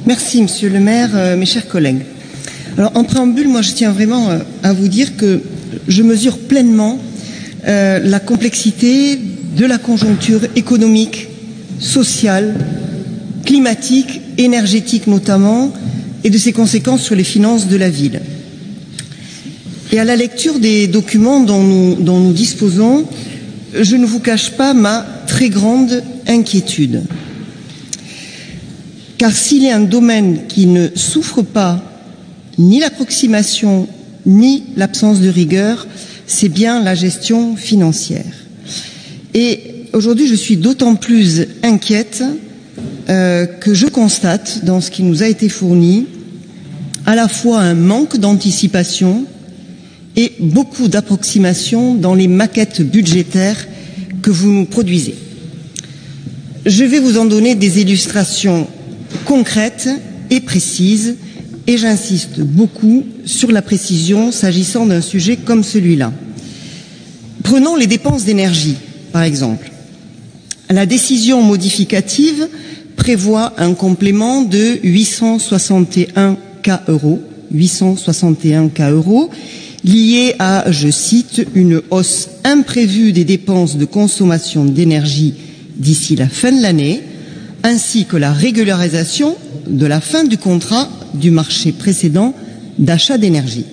Merci, Monsieur le maire, mes chers collègues. Alors, en préambule, moi, je tiens vraiment à vous dire que je mesure pleinement la complexité de la conjoncture économique, sociale, climatique, énergétique notamment, et de ses conséquences sur les finances de la ville. Et à la lecture des documents dont nous disposons, je ne vous cache pas ma très grande inquiétude. Car s'il y a un domaine qui ne souffre pas ni l'approximation ni l'absence de rigueur, c'est bien la gestion financière. Et aujourd'hui, je suis d'autant plus inquiète que je constate dans ce qui nous a été fourni à la fois un manque d'anticipation et beaucoup d'approximation dans les maquettes budgétaires que vous nous produisez. Je vais vous en donner des illustrations concrètes et précises, et j'insiste beaucoup sur la précision s'agissant d'un sujet comme celui-là. Prenons les dépenses d'énergie, par exemple. La décision modificative prévoit un complément de 861 K euros, lié à, je cite, une hausse imprévue des dépenses de consommation d'énergie d'ici la fin de l'année, ainsi que la régularisation de la fin du contrat du marché précédent d'achat d'énergie.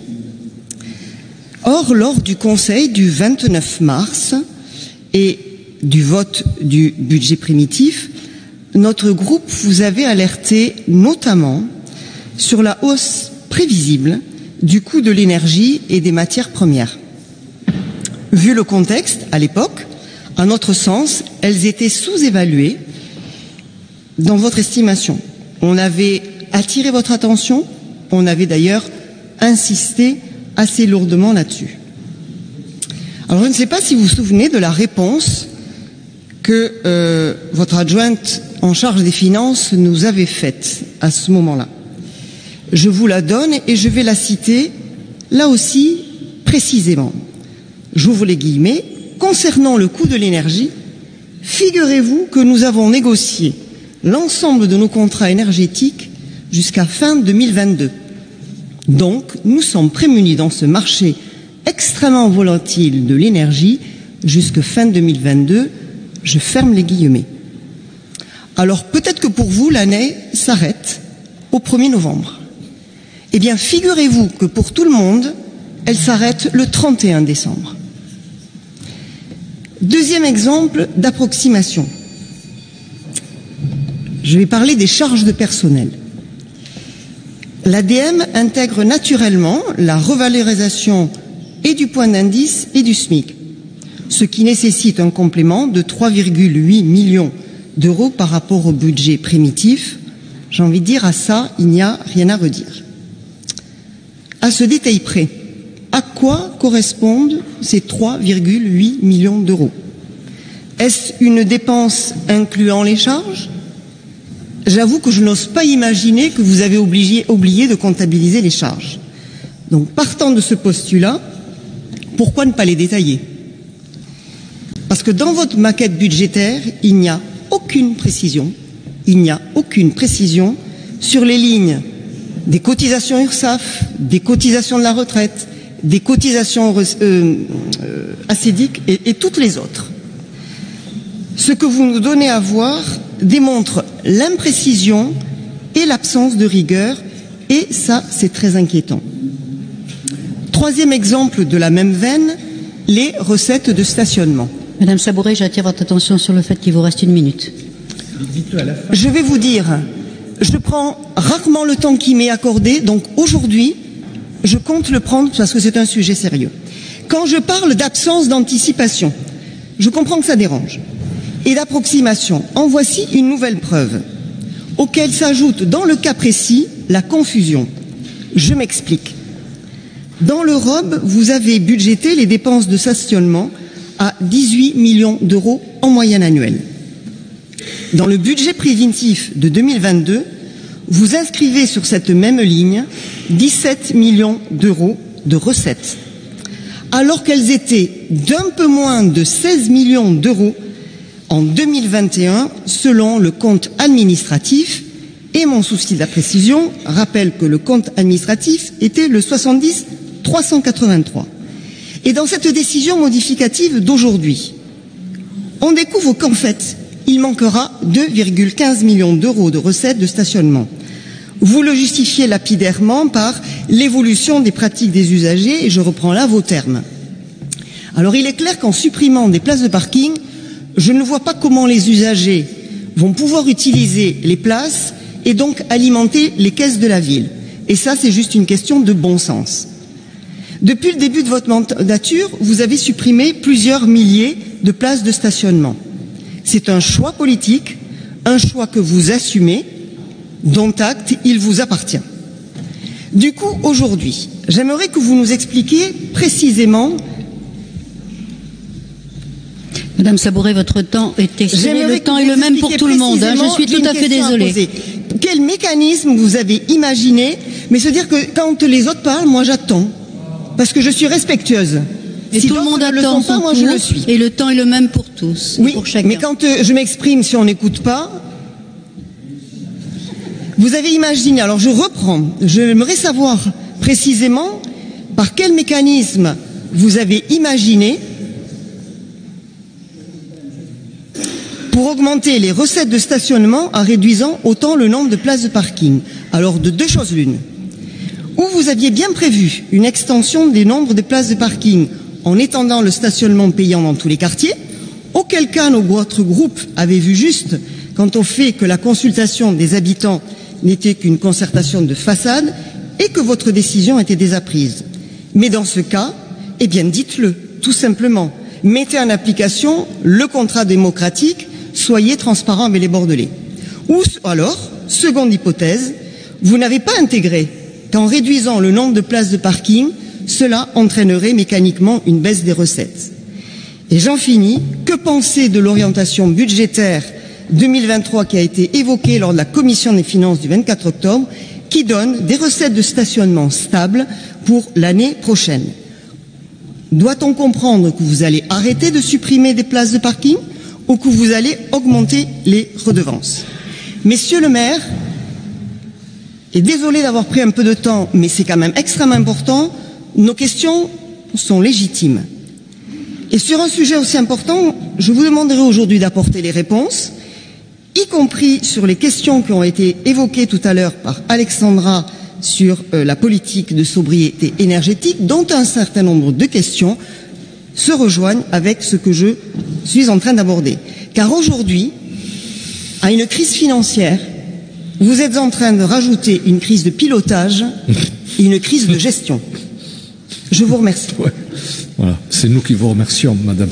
Or, lors du Conseil du 29 mars et du vote du budget primitif, notre groupe vous avait alerté notamment sur la hausse prévisible du coût de l'énergie et des matières premières. Vu le contexte, à l'époque, à notre sens, elles étaient sous-évaluées dans votre estimation. On avait attiré votre attention, on avait d'ailleurs insisté assez lourdement là-dessus. Alors je ne sais pas si vous vous souvenez de la réponse que votre adjointe en charge des finances nous avait faite à ce moment-là. Je vous la donne et je vais la citer là aussi précisément. J'ouvre les guillemets. Concernant le coût de l'énergie, figurez-vous que nous avons négocié l'ensemble de nos contrats énergétiques jusqu'à fin 2022. Donc, nous sommes prémunis dans ce marché extrêmement volatile de l'énergie jusqu'à fin 2022. Je ferme les guillemets. Alors, peut-être que pour vous, l'année s'arrête au 1er novembre. Eh bien, figurez-vous que pour tout le monde, elle s'arrête le 31 décembre. Deuxième exemple d'approximation. Je vais parler des charges de personnel. L'ADEME intègre naturellement la revalorisation et du point d'indice et du SMIC, ce qui nécessite un complément de 3,8 millions d'euros par rapport au budget primitif. J'ai envie de dire, à ça, il n'y a rien à redire. À ce détail près, à quoi correspondent ces 3,8 millions d'euros? Est-ce une dépense incluant les charges? J'avoue que je n'ose pas imaginer que vous avez oublié de comptabiliser les charges. Donc, partant de ce postulat, pourquoi ne pas les détailler? Parce que dans votre maquette budgétaire, il n'y a aucune précision. Il n'y a aucune précision sur les lignes des cotisations URSSAF, des cotisations de la retraite, des cotisations ACEDIC et toutes les autres. Ce que vous nous donnez à voir démontre l'imprécision et l'absence de rigueur, et ça, c'est très inquiétant. Troisième exemple de la même veine, les recettes de stationnement. Madame Sabouret, j'attire votre attention sur le fait qu'il vous reste 1 minute. Je vais vous dire, je prends rarement le temps qui m'est accordé, donc aujourd'hui, je compte le prendre parce que c'est un sujet sérieux. Quand je parle d'absence d'anticipation, je comprends que ça dérange, et d'approximation, en voici une nouvelle preuve, auquel s'ajoute dans le cas précis la confusion. Je m'explique. Dans l'Europe, vous avez budgété les dépenses de stationnement à 18 millions d'euros en moyenne annuelle. Dans le budget préventif de 2022, vous inscrivez sur cette même ligne 17 millions d'euros de recettes, alors qu'elles étaient d'un peu moins de 16 millions d'euros en 2021, selon le compte administratif Et mon souci de la précision rappelle que le compte administratif était le 70 383. Et dans cette décision modificative d'aujourd'hui, on découvre qu'en fait, il manquera 2,15 millions d'euros de recettes de stationnement. Vous le justifiez lapidairement par l'évolution des pratiques des usagers, et je reprends là vos termes. Alors il est clair qu'en supprimant des places de parking, je ne vois pas comment les usagers vont pouvoir utiliser les places et donc alimenter les caisses de la ville. Et ça, c'est juste une question de bon sens. Depuis le début de votre mandature, vous avez supprimé plusieurs milliers de places de stationnement. C'est un choix politique, un choix que vous assumez, dont acte, il vous appartient. Du coup, aujourd'hui, j'aimerais que vous nous expliquiez précisément. Madame Sabouret, votre temps est expiré. Le temps est le même pour tout le monde. Je suis tout à fait désolée. Quel mécanisme vous avez imaginé? Mais se dire que quand les autres parlent, moi j'attends. Parce que je suis respectueuse. Et si tout le monde attend son moi tour, je le suis. Et le temps est le même pour tous, oui, pour chacun. Mais quand je m'exprime, si on n'écoute pas, vous avez imaginé, alors je reprends, j'aimerais savoir précisément par quel mécanisme vous avez imaginé pour augmenter les recettes de stationnement en réduisant autant le nombre de places de parking. Alors de deux choses l'une. Ou vous aviez bien prévu une extension des nombres de places de parking en étendant le stationnement payant dans tous les quartiers, auquel cas notre groupe avait vu juste quant au fait que la consultation des habitants n'était qu'une concertation de façade et que votre décision était déjà prise. Mais dans ce cas, eh bien dites-le, tout simplement. Mettez en application le contrat démocratique, soyez transparent avec les Bordelais. Ou alors, seconde hypothèse, vous n'avez pas intégré qu'en réduisant le nombre de places de parking, cela entraînerait mécaniquement une baisse des recettes. Et j'en finis. Que penser de l'orientation budgétaire 2023 qui a été évoquée lors de la commission des finances du 24 octobre, qui donne des recettes de stationnement stables pour l'année prochaine? Doit-on comprendre que vous allez arrêter de supprimer des places de parking ou que vous allez augmenter les redevances? Messieurs le maire, et désolé d'avoir pris un peu de temps, mais c'est quand même extrêmement important, nos questions sont légitimes. Et sur un sujet aussi important, je vous demanderai aujourd'hui d'apporter les réponses, y compris sur les questions qui ont été évoquées tout à l'heure par Alexandra sur la politique de sobriété énergétique, dont un certain nombre de questions se rejoignent avec ce que je suis en train d'aborder. Car aujourd'hui, à une crise financière, vous êtes en train de rajouter une crise de pilotage et une crise de gestion. Je vous remercie. Ouais. Voilà. C'est nous qui vous remercions, Madame.